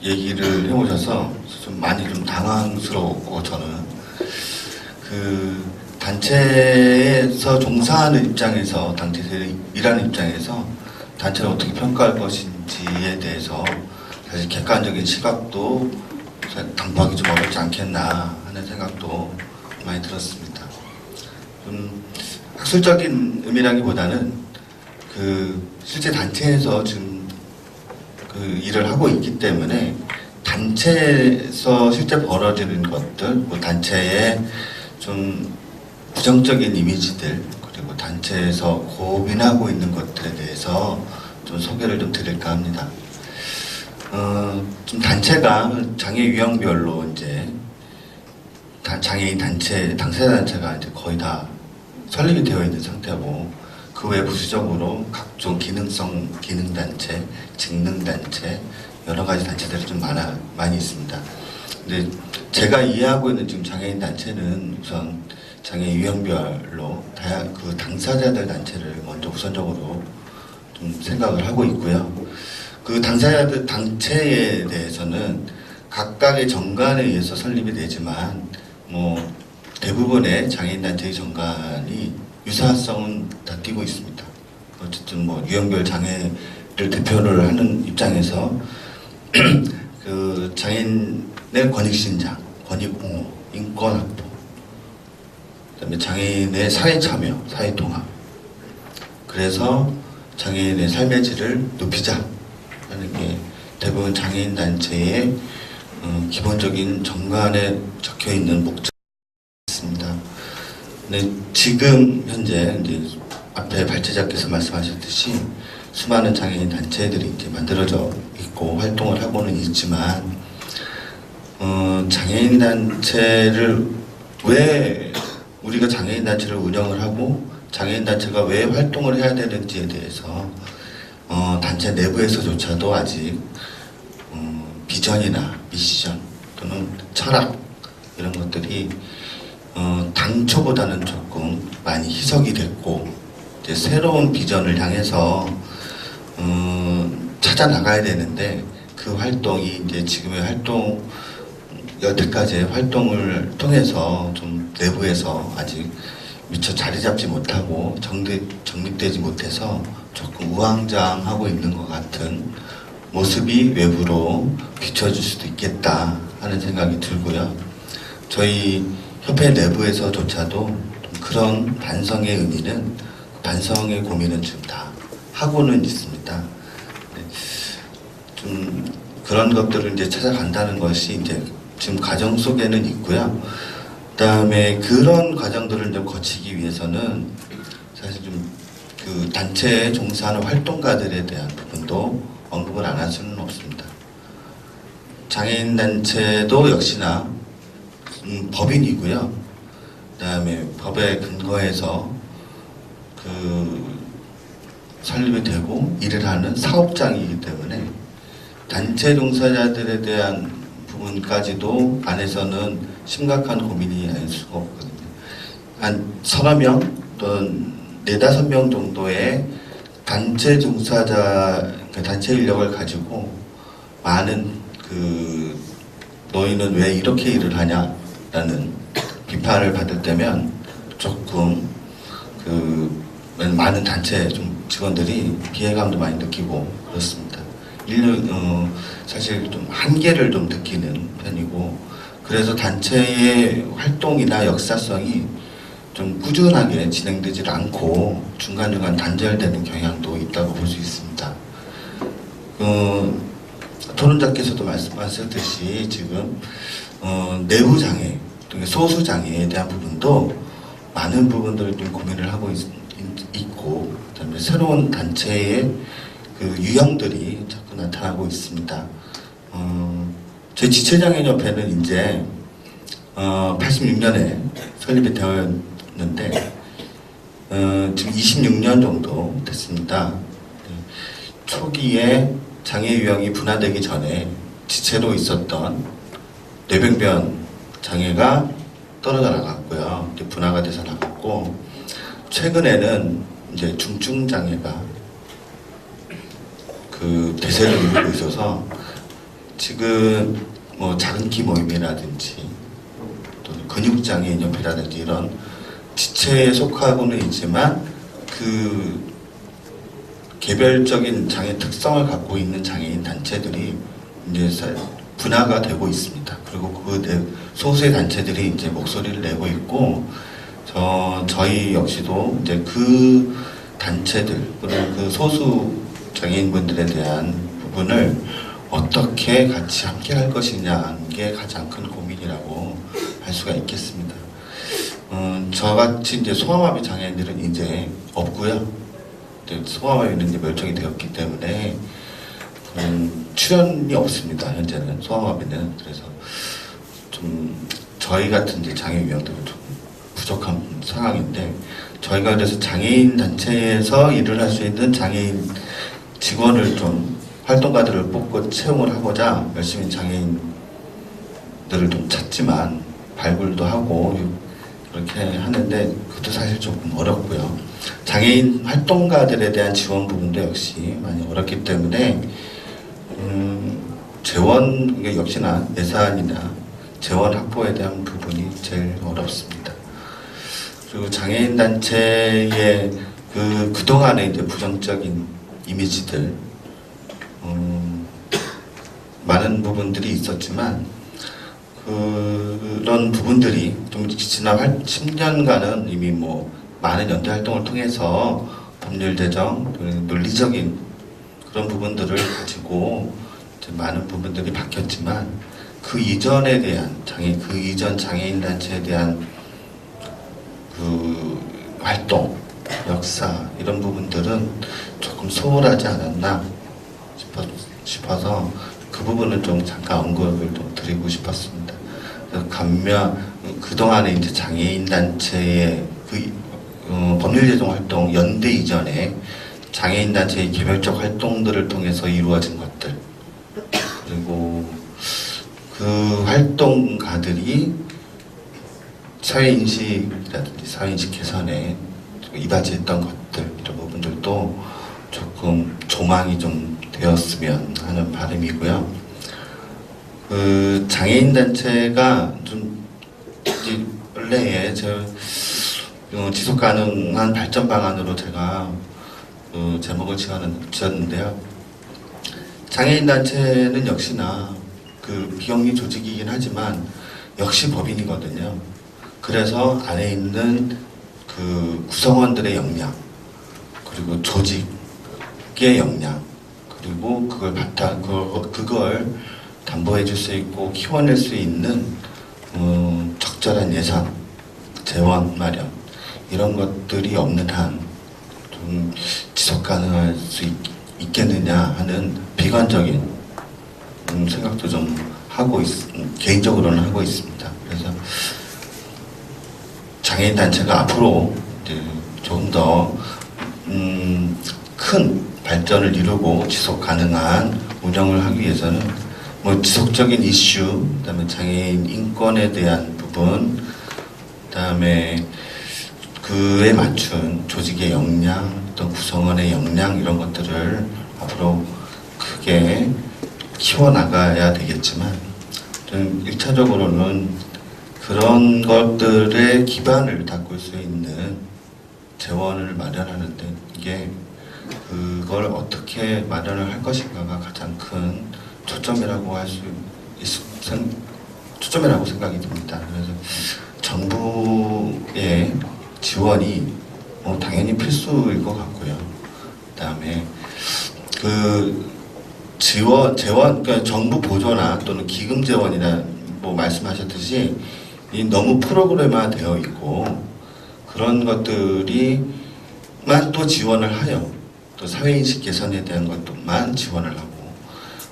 얘기를 해오셔서 좀 많이 좀 당황스러웠고 저는 그 단체에서 종사하는 입장에서 단체에서 일하는 입장에서 단체를 어떻게 평가할 것인지에 대해서 사실 객관적인 시각도 당부하기 좀 어렵지 않겠나 하는 생각도 많이 들었습니다. 좀 학술적인 의미라기보다는 그 실제 단체에서 지금 그 일을 하고 있기 때문에 단체에서 실제 벌어지는 것들, 뭐 단체의 좀 부정적인 이미지들 그리고 단체에서 고민하고 있는 것들에 대해서 좀 소개를 좀 드릴까 합니다. 좀 단체가 장애 유형별로 이제 장애인 단체, 당사자 단체가 이제 거의 다 설립이 되어 있는 상태고 그 외 부수적으로 각종 기능단체, 직능단체 여러 가지 단체들이 좀 많이 있습니다. 근데 제가 이해하고 있는 지금 장애인 단체는 우선 장애 유형별로 그 당사자들 단체를 먼저 우선적으로 좀 생각을 하고 있고요. 그 당사자들 단체에 대해서는 각각의 정관에 의해서 설립이 되지만 뭐 대부분의 장애인 단체의 정관이 유사성은 다 띠고 있습니다. 어쨌든 뭐 유형별 장애를 대표를 하는 입장에서 그 장애인의 권익신장, 권익옹호, 인권확보, 그다음에 장애인의 사회참여, 사회통합. 그래서 장애인의 삶의 질을 높이자라는 게 대부분 장애인 단체의 기본적인 정관에 적혀 있는 목적입니다. 근데 지금 현재 이제 앞에 발제자께서 말씀하셨듯이 수많은 장애인 단체들이 이제 만들어져 있고 활동을 하고는 있지만 장애인 단체를 왜 우리가 장애인 단체를 운영을 하고 장애인 단체가 왜 활동을 해야 되는지에 대해서 단체 내부에서조차도 아직 비전이나 미션 또는 철학 이런 것들이 당초보다는 조금 많이 희석이 됐고 이제 새로운 비전을 향해서 찾아 나가야 되는데 그 활동이 이제 지금의 활동 여태까지의 활동을 통해서 좀 내부에서 아직 미처 자리 잡지 못하고 정립되지 못해서 조금 우왕좌왕하고 있는 것 같은 모습이 외부로 비춰질 수도 있겠다 하는 생각이 들고요. 저희 협회 내부에서조차도 그런 반성의 의미는 반성의 고민은 지금 다 하고는 있습니다. 좀 그런 것들을 이제 찾아간다는 것이 이제 지금 과정 속에는 있고요. 그다음에 그런 과정들을 좀 거치기 위해서는 사실 좀 그 단체에 종사하는 활동가들에 대한 부분도 언급을 안 할 수는 없습니다. 장애인 단체도 역시나 법인이고요. 그다음에 법에 근거해서 그 설립이 되고 일을 하는 사업장이기 때문에 단체 종사자들에 대한 부분까지도 안에서는 심각한 고민이 아닐 수가 없거든요. 한 서너 명 또는 4~5명 정도의 단체 종사자, 그 단체 인력을 가지고 많은 그 너희는 왜 이렇게 일을 하냐라는 비판을 받을 때면 조금 그 많은 단체 좀 직원들이 피해감도 많이 느끼고 그렇습니다. 사실 좀 한계를 좀 느끼는 편이고, 그래서 단체의 활동이나 역사성이 좀 꾸준하게 진행되지 않고 중간중간 단절되는 경향도 있다고 볼 수 있습니다. 토론자께서도 말씀하셨듯이 지금 내부 장애, 소수 장애에 대한 부분도 많은 부분들을 좀 고민을 하고 있고, 그다음에 새로운 단체의 그 유형들이 자꾸 나타나고 있습니다. 저희 지체장애인협회는 이제 86년에 설립이 되었는데 지금 26년 정도 됐습니다. 초기에 장애 유형이 분화되기 전에 지체로 있었던 뇌병변 장애가 떨어져 나갔고요. 이제 분화가 돼서 나갔고, 최근에는 이제 중증 장애가 그 대세를 이루고 있어서 지금 뭐 작은 키 모임이라든지 또 근육장애인 협회라든지 이런 지체에 속하고는 있지만 그 개별적인 장애 특성을 갖고 있는 장애인 단체들이 이제 분화가 되고 있습니다. 그리고 그 소수의 단체들이 이제 목소리를 내고 있고, 저희 역시도 이제 그 단체들, 그리고 그 소수 장애인분들에 대한 부분을 어떻게 같이 함께 할 것이냐는 게 가장 큰 고민이라고 할 수가 있겠습니다. 저같이 이제 소아마비 장애인들은 이제 없고요. 소아마비는 이제 멸종이 되었기 때문에 출연이 없습니다. 현재는 소아마비는. 그래서 좀 저희 같은 이제 장애 유형들은 좀 부족한 상황인데, 저희가 그래서 장애인 단체에서 일을 할 수 있는 장애인 직원을 좀 활동가들을 뽑고 채용을 하고자 열심히 장애인들을 좀 찾지만 발굴도 하고 그렇게 하는데 그것도 사실 조금 어렵고요. 장애인 활동가들에 대한 지원 부분도 역시 많이 어렵기 때문에 재원 역시나 예산이나 재원 확보에 대한 부분이 제일 어렵습니다. 그리고 장애인 단체의 그동안의 이제 부정적인 이미지들, 많은 부분들이 있었지만 그런 부분들이 좀 지난 10년간은 이미 뭐 많은 연대 활동을 통해서 법률 제정, 논리적인 그런 부분들을 가지고 이제 많은 부분들이 바뀌었지만 그 이전에 대한 그 이전 장애인 단체에 대한 그 활동, 역사 이런 부분들은 조금 소홀하지 않았나 싶어서 그 부분을 좀 잠깐 언급을 좀 드리고 싶었습니다. 그동안에 이제 장애인 단체의 법률 제정 활동 연대 이전에 장애인 단체의 개별적 활동들을 통해서 이루어진 것들, 그리고 그 활동가들이 사회인식이라든지 사회인식 개선에 이바지했던 것들, 이런 부분들도 조금 조망이 좀 되었으면 하는 바람이고요. 그 장애인 단체가 좀 원래의 지속 가능한 발전 방안으로 제가 제목을 지었는데요. 장애인 단체는 역시나 그 비영리 조직이긴 하지만 역시 법인이거든요. 그래서 안에 있는 그 구성원들의 역량, 그리고 조직의 역량, 그리고 그걸 담보해 줄 수 있고 키워낼 수 있는 적절한 예산, 재원 마련 이런 것들이 없는 한 좀 지속 가능할 수 있겠느냐 하는 비관적인 생각도 좀 개인적으로는 하고 있습니다. 그래서 장애인 단체가 앞으로 이제 조금 더 큰 발전을 이루고 지속 가능한 운영을 하기 위해서는 뭐 지속적인 이슈, 그다음에 장애인 인권에 대한 부분, 그다음에 그에 맞춘 조직의 역량, 또 구성원의 역량 이런 것들을 앞으로 크게 키워나가야 되겠지만 저는 1차적으로는 그런 것들의 기반을 닦을 수 있는 재원을 마련하는데 이게 그걸 어떻게 마련을 할 것인가가 가장 큰 초점이라고 초점이라고 생각이 듭니다. 그래서 정부의 지원이 당연히 필수일 것 같고요. 그다음에 그 재원, 그러니까 정부 보조나 또는 기금 재원이나 뭐 말씀하셨듯이 너무 프로그램화되어 있고 그런 것들이만 또 지원을 하여 또 사회인식 개선에 대한 것만 지원을 하고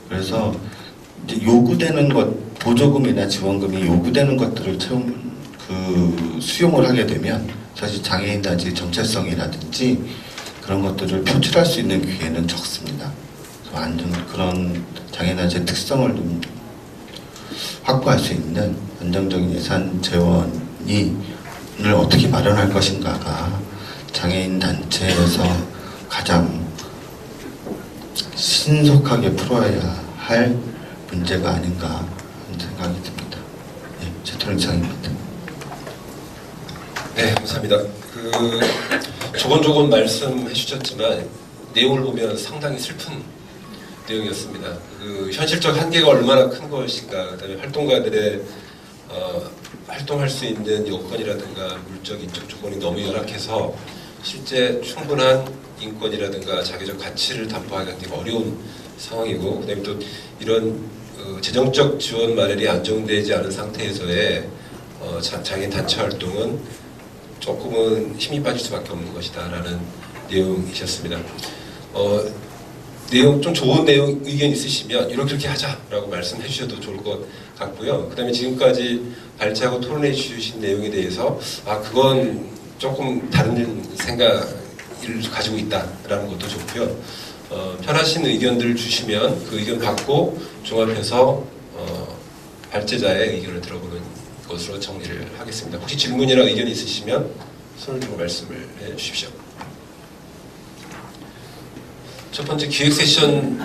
그래서 이제 요구되는 것 보조금이나 지원금이 요구되는 것들을 수용을 하게 되면 사실 장애인 단체의 정체성이라든지 그런 것들을 표출할 수 있는 기회는 적습니다. 그런 장애인 단체의 특성을 좀 확보할 수 있는 안정적인 예산 재원을 어떻게 마련할 것인가가 장애인 단체에서 가장 신속하게 풀어야 할 문제가 아닌가 하는 생각이 듭니다. 네, 제 토론 이상입니다. 네, 감사합니다. 조곤조곤 말씀해 주셨지만 내용을 보면 상당히 슬픈 내용이었습니다. 현실적 한계가 얼마나 큰 것인가, 그다음에 활동가들의 활동할 수 있는 여건이라든가 물적, 인적 조건이 너무 열악해서 실제 충분한 인권이라든가 자기적 가치를 담보하기가 되게 어려운 상황이고, 그다음에 또 이런 재정적 지원 마련이 안정되지 않은 상태에서의 장애인 단체 활동은 조금은 힘이 빠질 수밖에 없는 것이다라는 내용이셨습니다. 내용 좀 좋은 내용 의견 있으시면 이렇게 하자라고 말씀해 주셔도 좋을 것 같고요. 그다음에 지금까지 발제하고 토론해 주신 내용에 대해서 그건 조금 다른 생각을 가지고 있다라는 것도 좋고요. 편하신 의견들 주시면 그 의견 받고 종합해서 발제자의 의견을 들어보는 것으로 정리를 하겠습니다. 혹시 질문이나 의견이 있으시면 손을 들고 말씀을 해 주십시오. 첫 번째 기획 세션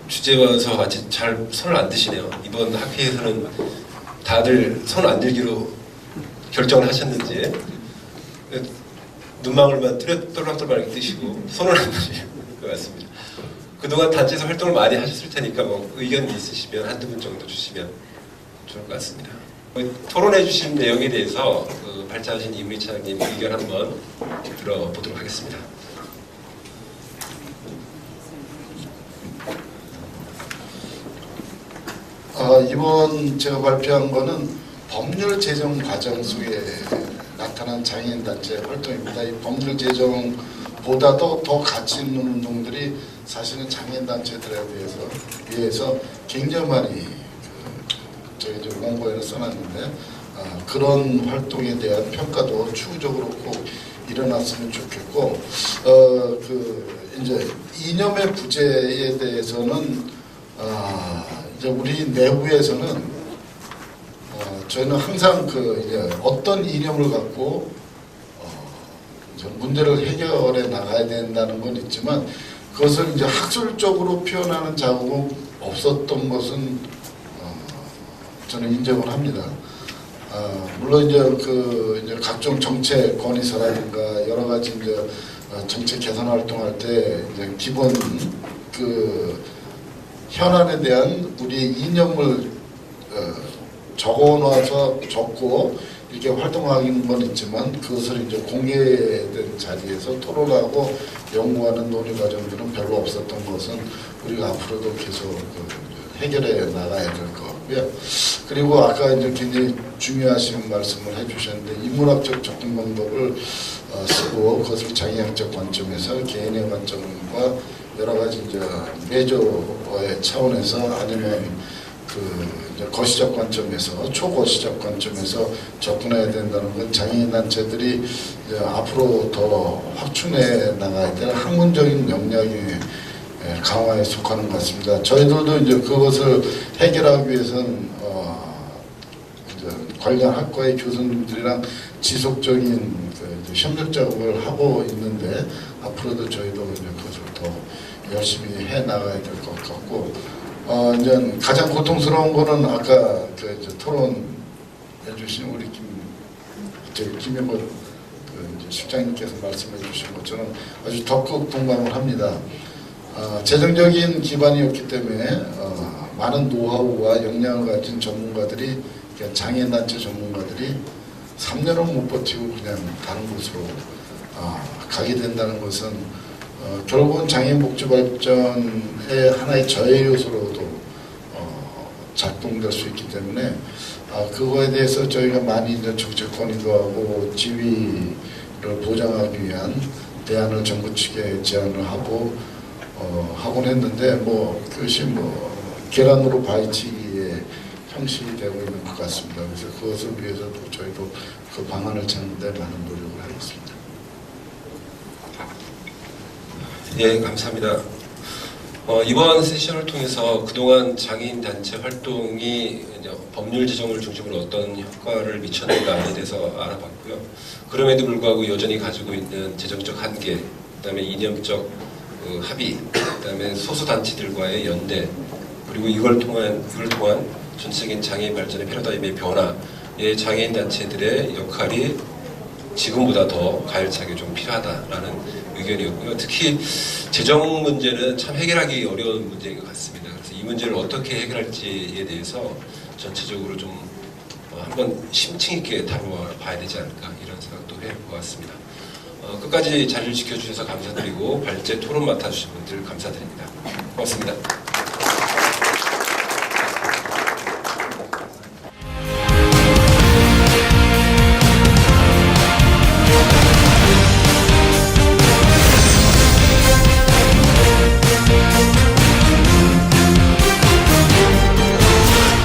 주제와서 같이 잘 손을 안 드시네요. 이번 학회에서는 다들 손 안 들기로 결정을 하셨는지 눈망울만 또랑또랑 뜨시고 손을 안 드실 것 같습니다. 그동안 단체에서 활동을 많이 하셨을 테니까 뭐 의견이 있으시면 한두 분 정도 주시면 좋을 것 같습니다. 토론해 주신 내용에 대해서 발제하신 이문희 차장님 의견 한번 들어보도록 하겠습니다. 이번 제가 발표한 거는 법률 제정 과정 속에 나타난 장애인 단체 활동입니다. 이 법률 제정보다도 더 가치 있는 운동들이 사실은 장애인 단체들에 위해서 굉장히 많이 저희 원고에는 써놨는데 그런 활동에 대한 평가도 추후적으로 꼭 일어났으면 좋겠고 이제 이념의 부재에 대해서는 이제 우리 내부에서는 저희는 항상 이제 어떤 이념을 갖고 문제를 해결해 나가야 된다는 건 있지만 그것을 이제 학술적으로 표현하는 자국은 없었던 것은 저는 인정을 합니다. 물론 이제 각종 정책 건의서라든가 여러 가지 이제 정책 개선 활동할 때 이제 기본 현안에 대한 우리 이념을 적어놔서 적고 이렇게 활동하는 건 있지만 그것을 이제 공개된 자리에서 토론하고 연구하는 논의 과정들은 별로 없었던 것은 우리가 앞으로도 계속 해결해 나가야 될 것 같고요. 그리고 아까 이제 굉장히 중요하신 말씀을 해주셨는데 인문학적 접근 방법을 쓰고 그것을 장애학적 관점에서 개인의 관점과 여러 가지 이제 매조의 차원에서 아니면 이제 거시적 관점에서 초거시적 관점에서 접근해야 된다는 건 장애인단체들이 앞으로 더 확충해 나가야 될 학문적인 역량의 강화에 속하는 것 같습니다. 저희들도 이제 그것을 해결하기 위해서는 이제 관련 학과의 교수님들이랑 지속적인 협력 작업을 하고 있는데 앞으로도 저희도 이제 그것을 더 열심히 해 나가야 될 것 같고. 이제 가장 고통스러운 거는 아까 이제 토론해 주신 우리 김영건 실장님께서 말씀해 주신 것처럼 아주 적극 동감을 합니다. 재정적인 기반이 없기 때문에 많은 노하우와 역량을 가진 전문가들이 장애인단체 전문가들이 3년을 못 버티고 그냥 다른 곳으로 가게 된다는 것은 결국은 장애인 복지 발전의 하나의 저해 요소로도 작동될 수 있기 때문에 그거에 대해서 저희가 많이 이제 정책 건의도 하고 지위를 보장하기 위한 대안을 정부 측에 제안을 하고 하곤 했는데 그것이 계란으로 바위치기의 형식이 되고 있는 것 같습니다. 그래서 그것을 위해서도 저희도 그 방안을 찾는 데 많은 노력을 하겠습니다. 네, 감사합니다. 이번 세션을 통해서 그동안 장애인 단체 활동이 이제 법률 제정을 중심으로 어떤 효과를 미쳤는가에 대해서 알아봤고요. 그럼에도 불구하고 여전히 가지고 있는 재정적 한계, 그다음에 이념적 합의, 그다음에 소수 단체들과의 연대, 그리고 이걸 통한 전체적인 장애인 발전의 패러다임의 변화에 장애인 단체들의 역할이 지금보다 더 가열차게 좀 필요하다라는 의견이었고요. 특히 재정 문제는 참 해결하기 어려운 문제인 것 같습니다. 그래서 이 문제를 어떻게 해결할지에 대해서 전체적으로 좀 한번 심층 있게 다뤄봐야 되지 않을까 이런 생각도 해볼 것 같습니다. 끝까지 자리를 지켜주셔서 감사드리고 발제 토론 맡아주신 분들 감사드립니다. 고맙습니다.